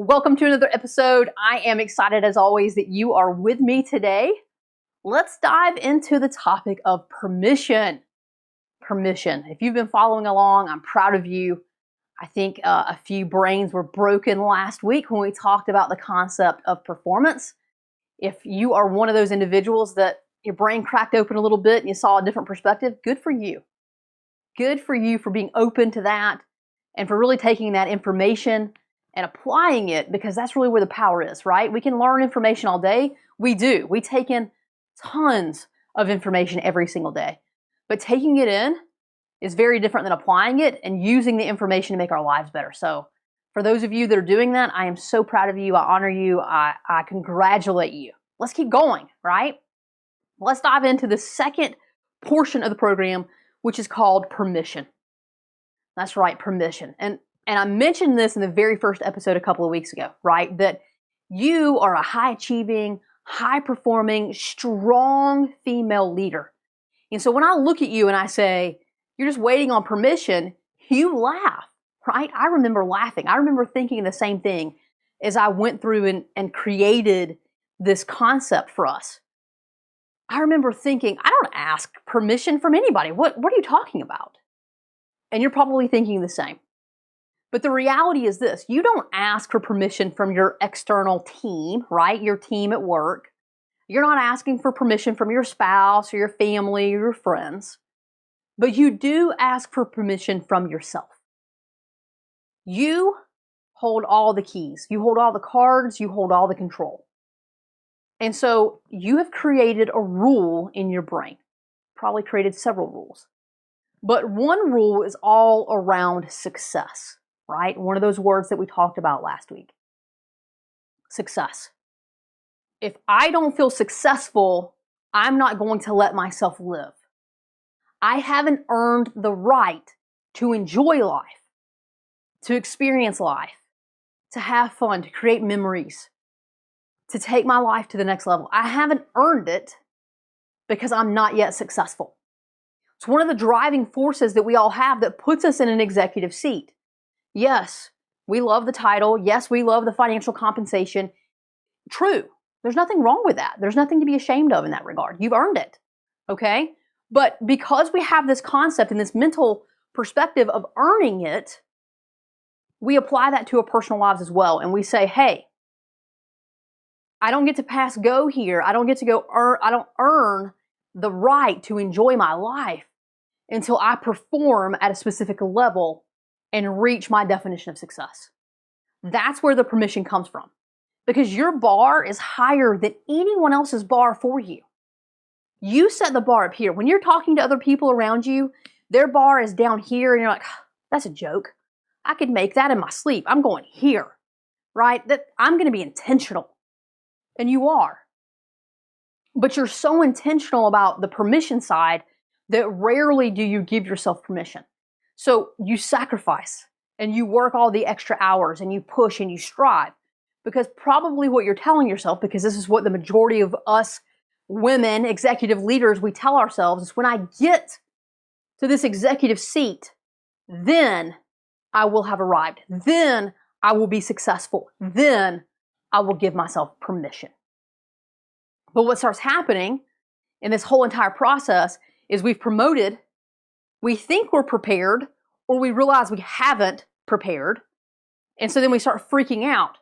Welcome to another episode. I am excited as always that you are with me today. Let's dive into the topic of permission. Permission. If you've been following along, I'm proud of you. I think a few brains were broken last week when we talked about the concept of performance. If you are one of those individuals that your brain cracked open a little bit and you saw a different perspective, good for you. Good for you for being open to that and for really taking that information and applying it, because that's really where the power is, right? We can learn information all day. We do. We take in tons of information every single day. But taking it in is very different than applying it and using the information to make our lives better. So for those of you that are doing that, I am so proud of you. I honor you. I congratulate you. Let's keep going, right? Let's dive into the second portion of the program, which is called permission. That's right, permission. And I mentioned this in the very first episode a couple of weeks ago, right? That you are a high-achieving, high-performing, strong female leader. And so when I look at you and I say, you're just waiting on permission, you laugh, right? I remember laughing. I remember thinking the same thing as I went through and created this concept for us. I remember thinking, I don't ask permission from anybody. What are you talking about? And you're probably thinking the same. But the reality is this: you don't ask for permission from your external team, right? Your team at work. You're not asking for permission from your spouse or your family or your friends. But you do ask for permission from yourself. You hold all the keys. You hold all the cards. You hold all the control. And so you have created a rule in your brain. Probably created several rules. But one rule is all around success. Right? One of those words that we talked about last week. Success. If I don't feel successful, I'm not going to let myself live. I haven't earned the right to enjoy life, to experience life, to have fun, to create memories, to take my life to the next level. I haven't earned it because I'm not yet successful. It's one of the driving forces that we all have that puts us in an executive seat. Yes, we love the title. Yes, we love the financial compensation. True. There's nothing wrong with that. There's nothing to be ashamed of in that regard. You've earned it. Okay? But because we have this concept and this mental perspective of earning it, we apply that to our personal lives as well. And we say, hey, I don't get to pass go here. I don't get to I don't earn the right to enjoy my life until I perform at a specific level and reach my definition of success. That's where the permission comes from. Because your bar is higher than anyone else's bar for you. You set the bar up here. When you're talking to other people around you, their bar is down here and you're like, that's a joke. I could make that in my sleep. I'm going here, right? That I'm going to be intentional. And you are. But you're so intentional about the permission side that rarely do you give yourself permission. So you sacrifice and you work all the extra hours and you push and you strive, because probably what you're telling yourself, because this is what the majority of us women, executive leaders, we tell ourselves, is when I get to this executive seat, then I will have arrived. Then I will be successful. Then I will give myself permission. But what starts happening in this whole entire process is we've promoted. We think we're prepared, or we realize we haven't prepared. And so then we start freaking out.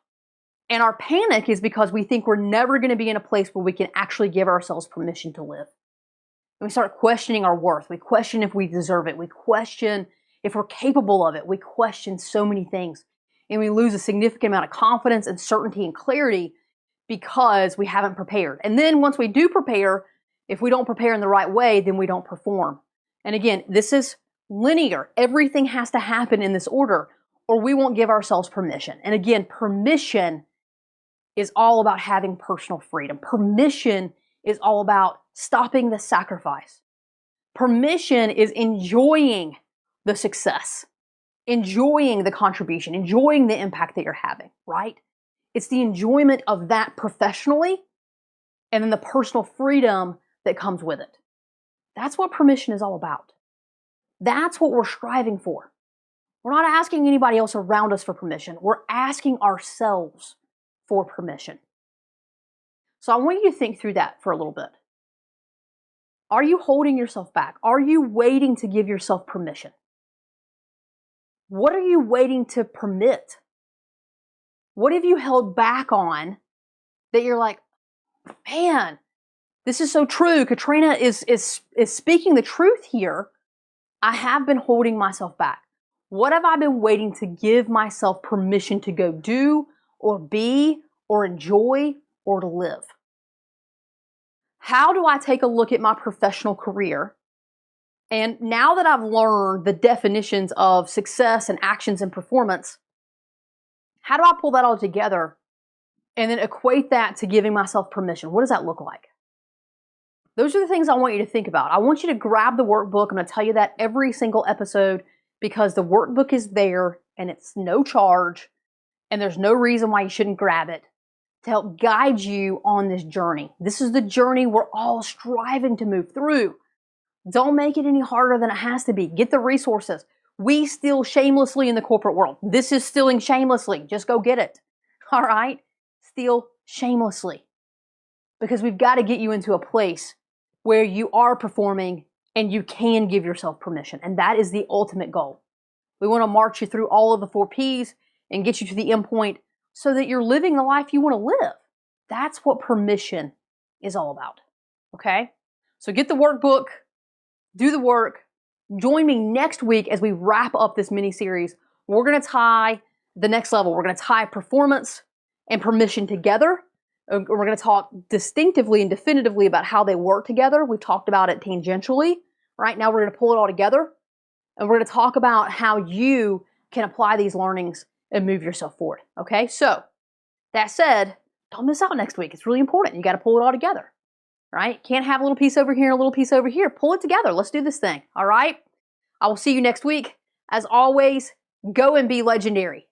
And our panic is because we think we're never going to be in a place where we can actually give ourselves permission to live. And we start questioning our worth. We question if we deserve it. We question if we're capable of it. We question so many things. And we lose a significant amount of confidence and certainty and clarity because we haven't prepared. And then once we do prepare, if we don't prepare in the right way, then we don't perform. And again, this is linear. Everything has to happen in this order, or we won't give ourselves permission. And again, permission is all about having personal freedom. Permission is all about stopping the sacrifice. Permission is enjoying the success, enjoying the contribution, enjoying the impact that you're having, right? It's the enjoyment of that professionally and then the personal freedom that comes with it. That's what permission is all about. That's what we're striving for. We're not asking anybody else around us for permission. We're asking ourselves for permission. So I want you to think through that for a little bit. Are you holding yourself back? Are you waiting to give yourself permission? What are you waiting to permit? What have you held back on that you're like, man, this is so true. Katrina is speaking the truth here. I have been holding myself back. What have I been waiting to give myself permission to go do or be or enjoy or to live? How do I take a look at my professional career? And now that I've learned the definitions of success and actions and performance, how do I pull that all together and then equate that to giving myself permission? What does that look like? Those are the things I want you to think about. I want you to grab the workbook. I'm going to tell you that every single episode because the workbook is there and it's no charge and there's no reason why you shouldn't grab it to help guide you on this journey. This is the journey we're all striving to move through. Don't make it any harder than it has to be. Get the resources. We steal shamelessly in the corporate world. This is stealing shamelessly. Just go get it. All right? Steal shamelessly. Because we've got to get you into a place where you are performing and you can give yourself permission. And that is the ultimate goal. We want to march you through all of the 4 Ps and get you to the end point so that you're living the life you want to live. That's what permission is all about. Okay? So get the workbook, do the work. Join me next week as we wrap up this mini-series. We're going to tie the next level. We're going to tie performance and permission together. We're going to talk distinctively and definitively about how they work together. We've talked about it tangentially. Right now we're going to pull it all together. And we're going to talk about how you can apply these learnings and move yourself forward. Okay, so that said, don't miss out next week. It's really important. You got to pull it all together. Right? Can't have a little piece over here and a little piece over here. Pull it together. Let's do this thing. All right? I will see you next week. As always, go and be legendary.